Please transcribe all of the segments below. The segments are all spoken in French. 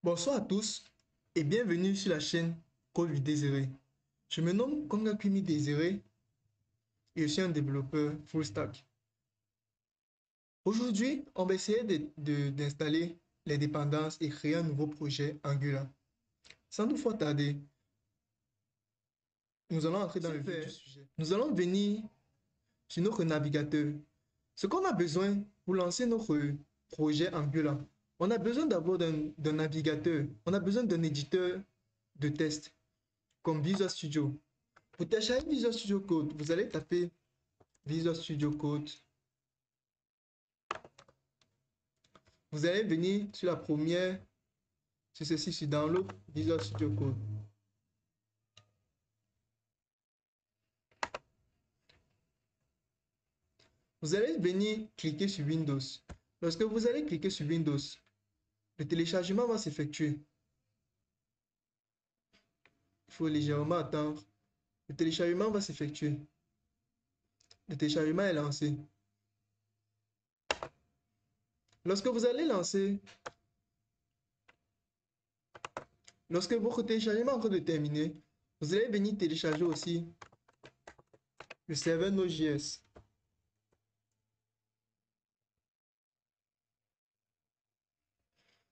Bonsoir à tous et bienvenue sur la chaîne Code du Désiré. Je me nomme Kongakumi Désiré et je suis un développeur full stack. Aujourd'hui, on va essayer d'installer les dépendances et créer un nouveau projet Angular. Sans toutefois tarder, nous allons entrer dans le vif du sujet. Nous allons venir sur notre navigateur. Ce qu'on a besoin pour lancer notre projet Angular, on a besoin d'abord d'un navigateur, on a besoin d'un éditeur de test comme Visual Studio. Pour télécharger Visual Studio Code, vous allez taper Visual Studio Code. Vous allez venir sur la première, sur ceci, sur Download Visual Studio Code. Vous allez venir cliquer sur Windows. Lorsque vous allez cliquer sur Windows, le téléchargement va s'effectuer. Il faut légèrement attendre. Le téléchargement va s'effectuer. Le téléchargement est lancé. Lorsque vous allez lancer, lorsque votre téléchargement est en train de terminer, vous allez venir télécharger aussi le serveur Node.js.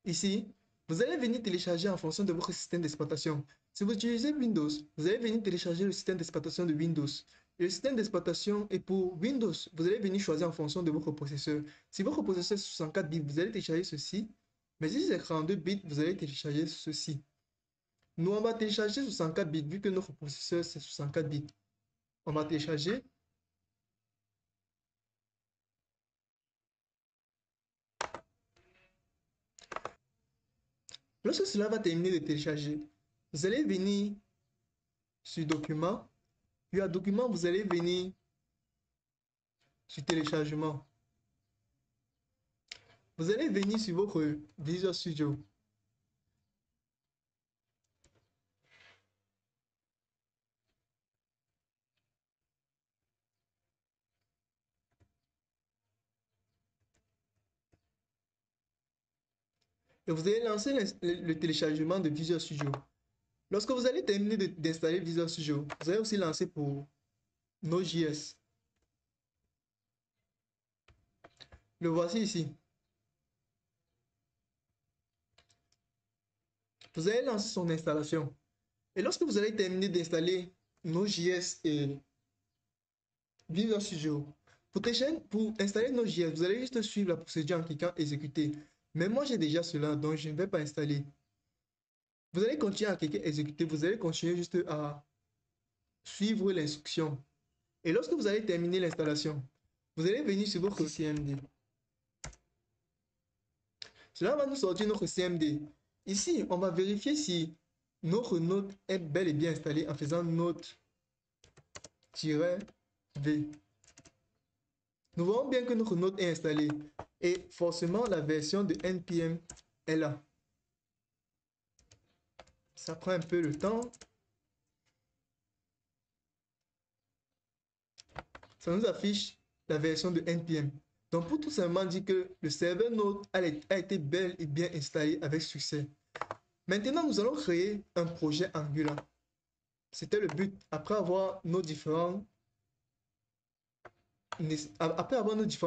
Ici, vous allez venir télécharger en fonction de votre système d'exploitation. Si vous utilisez Windows, vous allez venir télécharger le système d'exploitation de Windows. Et le système d'exploitation est pour Windows. Vous allez venir choisir en fonction de votre processeur. Si votre processeur est 64 bits, vous allez télécharger ceci. Mais si c'est 32 bits, vous allez télécharger ceci. Nous, on va télécharger 64 bits, vu que notre processeur c'est 64 bits. On va télécharger. Lorsque cela va terminer de télécharger, vous allez venir sur Document. Puis à Document, vous allez venir sur Téléchargement. Vous allez venir sur votre Visual Studio. Et vous allez lancer le téléchargement de Visual Studio. Lorsque vous allez terminer d'installer Visual Studio, vous allez aussi lancer pour Node.js. Le voici ici. Vous allez lancer son installation. Et lorsque vous allez terminer d'installer Node.js et Visual Studio, pour installer Node.js, vous allez juste suivre la procédure en cliquant exécuter. Mais moi j'ai déjà cela, donc je ne vais pas installer. Vous allez continuer à cliquer exécuter, vous allez continuer juste à suivre l'instruction. Et lorsque vous allez terminer l'installation, vous allez venir sur votre CMD. Cela va nous sortir notre CMD. Ici, on va vérifier si notre node est bel et bien installé en faisant node-v. Nous voyons bien que notre node est installé et forcément la version de npm est là. Ça prend un peu le temps. Ça nous affiche la version de npm. Donc pour tout simplement dire que le serveur node a été bel et bien installé avec succès. Maintenant, nous allons créer un projet Angular. C'était le but. Après avoir nos différents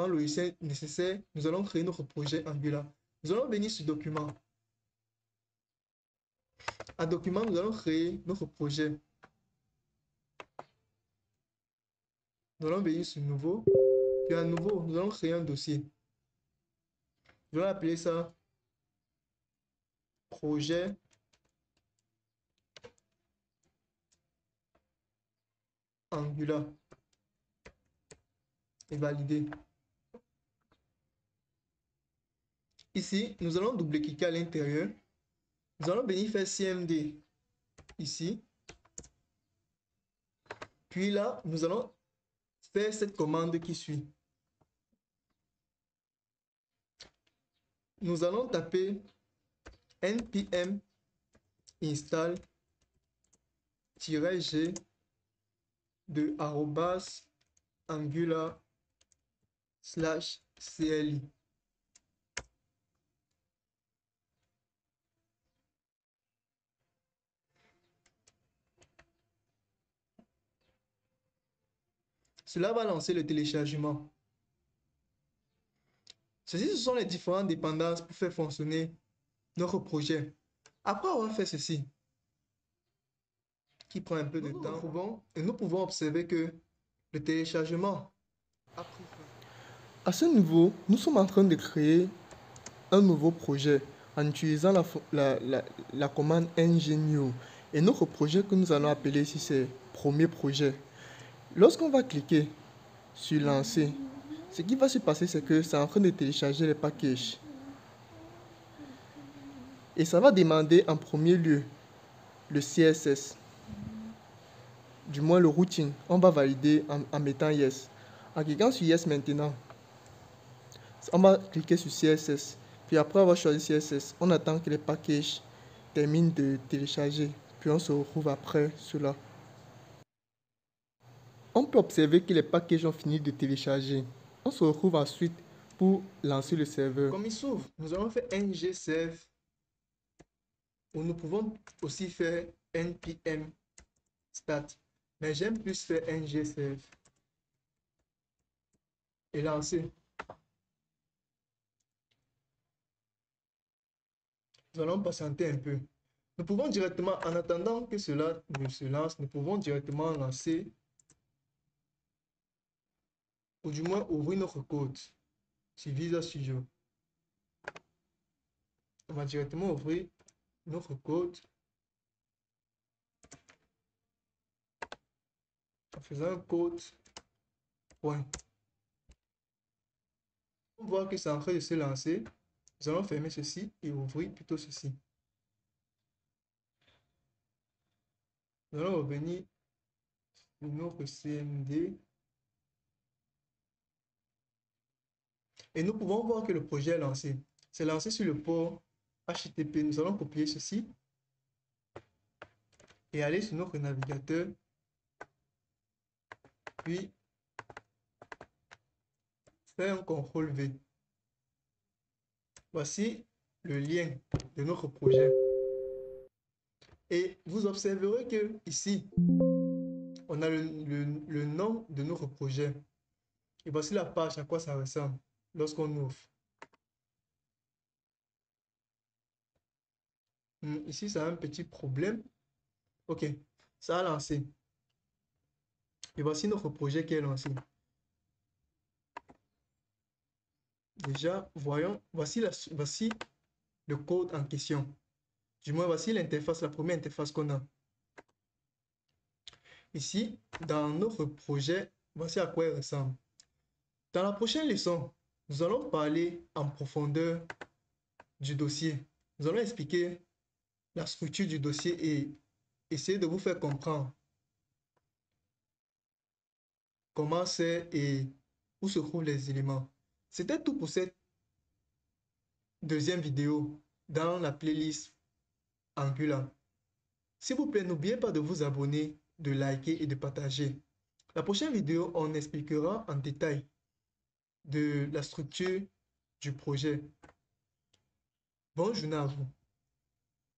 logiciels nécessaires, nous allons créer notre projet Angular. Nous allons venir sur Document. À Document, nous allons créer notre projet. Nous allons venir sur Nouveau. Puis à nouveau, nous allons créer un dossier. Nous allons appeler ça Projet Angular. Et valider. Ici, nous allons double-cliquer à l'intérieur. Nous allons venir faire CMD ici. Puis là, nous allons faire cette commande qui suit. Nous allons taper npm install-g de @angular/cli. Cela va lancer le téléchargement. Ceci, ce sont les différentes dépendances pour faire fonctionner notre projet. Après avoir fait ceci, qui prend un peu de temps, nous pouvons observer que le téléchargement a pris fin. À ce niveau, nous sommes en train de créer un nouveau projet en utilisant la commande ng-new. Et notre projet que nous allons appeler ici, c'est premier projet. Lorsqu'on va cliquer sur lancer, ce qui va se passer, c'est que c'est en train de télécharger les packages. Et ça va demander en premier lieu le CSS. Du moins le routing. On va valider en mettant yes. En cliquant sur yes maintenant, on va cliquer sur CSS. Puis après avoir choisi CSS, on attend que les packages terminent de télécharger. Puis on se retrouve après cela. On peut observer que les packages ont fini de télécharger. On se retrouve ensuite pour lancer le serveur. Comme il s'ouvre, nous allons faire ng-serve, ou nous pouvons aussi faire npm start. Mais j'aime plus faire ng-serve et lancer. Nous allons patienter un peu. Nous pouvons directement, en attendant que cela se lance, nous pouvons directement lancer, ou du moins ouvrir notre code sur Visual Studio. On va directement ouvrir notre code en faisant un code point. On voit que c'est en train de se lancer. Nous allons fermer ceci et ouvrir plutôt ceci. Nous allons revenir sur notre CMD. Et nous pouvons voir que le projet est lancé. C'est lancé sur le port HTTP. Nous allons copier ceci et aller sur notre navigateur. Puis faire un CTRL V. Voici le lien de notre projet. Et vous observerez que ici, on a le nom de notre projet. Et voici la page à quoi ça ressemble lorsqu'on ouvre. Ici, ça a un petit problème. OK, ça a lancé. Et voici notre projet qui est lancé. Déjà, voyons, voici le code en question. Du moins, voici l'interface, la première interface qu'on a. Ici, dans notre projet, voici à quoi il ressemble. Dans la prochaine leçon, nous allons parler en profondeur du dossier. Nous allons expliquer la structure du dossier et essayer de vous faire comprendre comment c'est et où se trouvent les éléments. C'était tout pour cette deuxième vidéo dans la playlist Angular. S'il vous plaît, n'oubliez pas de vous abonner, de liker et de partager. La prochaine vidéo, on expliquera en détail de la structure du projet. Bonne journée à vous.